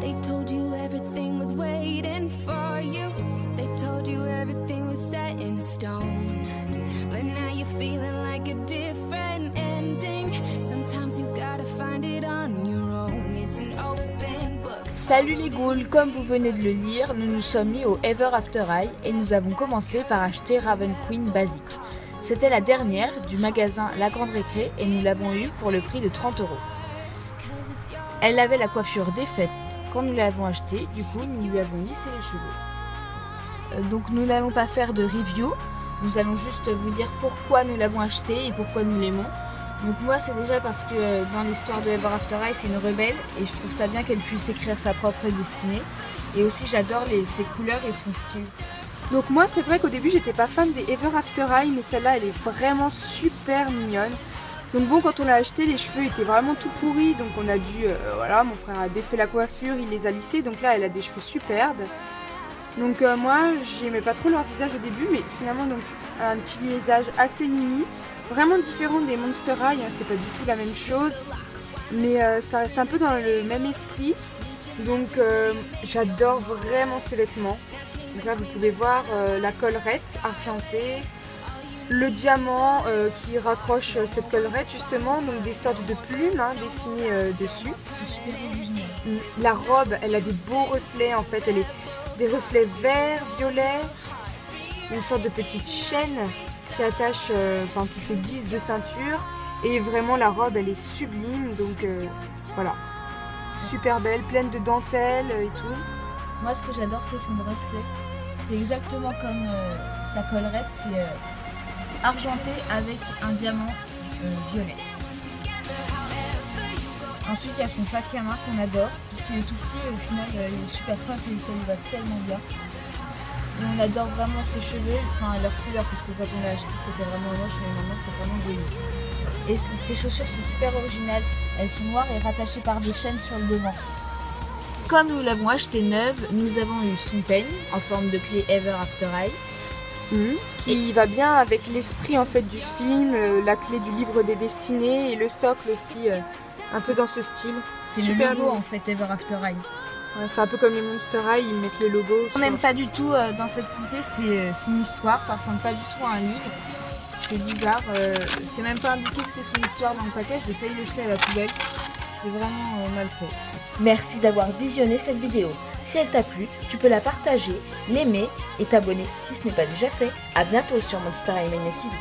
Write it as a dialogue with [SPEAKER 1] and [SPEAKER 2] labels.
[SPEAKER 1] They told you everything was waiting for you. They told you everything was set in stone. But now you're feeling like a different ending. Sometimes you gotta find it on your own. It's an open book.
[SPEAKER 2] Salut les ghouls, comme vous venez de le lire, nous nous sommes mis au Ever After High et nous avons commencé par acheter Raven Queen basique. C'était la dernière du magasin La Grande Récré et nous l'avons eue pour le prix de 30 €. Elle avait la coiffure défaite quand nous l'avons achetée, du coup nous lui avons lissé les cheveux. Donc nous n'allons pas faire de review, nous allons juste vous dire pourquoi nous l'avons achetée et pourquoi nous l'aimons. Donc moi c'est déjà parce que dans l'histoire de Ever After High c'est une rebelle et je trouve ça bien qu'elle puisse écrire sa propre destinée. Et aussi j'adore ses couleurs et son style.
[SPEAKER 3] Donc moi c'est vrai qu'au début j'étais pas fan des Ever After High, mais celle-là elle est vraiment super mignonne. Donc bon, quand on l'a acheté, les cheveux étaient vraiment tout pourris, donc on a dû, voilà, mon frère a défait la coiffure, il les a lissés, donc là elle a des cheveux superbes. Donc moi j'aimais pas trop leur visage au début, mais finalement donc un petit visage assez mimi, vraiment différent des Monster High, hein, c'est pas du tout la même chose, mais ça reste un peu dans le même esprit. Donc j'adore vraiment ces vêtements. Donc là vous pouvez voir la collerette argentée, le diamant qui raccroche cette collerette justement, donc des sortes de plumes hein, dessinées dessus.
[SPEAKER 2] C'est super original.
[SPEAKER 3] La robe, elle a des beaux reflets en fait, elle est des reflets verts, violets, une sorte de petite chaîne qui attache, qui fait guise de ceinture, et vraiment la robe elle est sublime, donc voilà, super belle, pleine de dentelles et tout.
[SPEAKER 2] Moi ce que j'adore c'est son bracelet, c'est exactement comme sa collerette, c'est argenté avec un diamant violet. Ensuite il y a son sac à main qu'on adore, puisqu'il est tout petit et au final il est super simple et ça lui va tellement bien. Et on adore vraiment ses cheveux, enfin leur couleur, parce que quand on l'a acheté c'était vraiment moche, mais maintenant c'est vraiment joli. Et ses chaussures sont super originales, elles sont noires et rattachées par des chaînes sur le devant. Comme nous l'avons acheté neuve, nous avons eu son peigne en forme de clé Ever After High.
[SPEAKER 3] Et il va bien avec l'esprit en fait du film, la clé du livre des destinées et le socle aussi, un peu dans ce style.
[SPEAKER 2] C'est le logo en fait Ever After High.
[SPEAKER 3] Ouais, c'est un peu comme les Monster High, ils mettent le logo.
[SPEAKER 2] On n'aime pas du tout dans cette poupée, c'est son histoire, ça ressemble pas du tout à un livre. C'est bizarre, c'est même pas indiqué que c'est son histoire dans le paquet, j'ai failli le jeter à la poubelle. C'est vraiment mal fait.
[SPEAKER 4] Merci d'avoir visionné cette vidéo. Si elle t'a plu, tu peux la partager, l'aimer et t'abonner si ce n'est pas déjà fait. A bientôt sur Monster High Mania TV.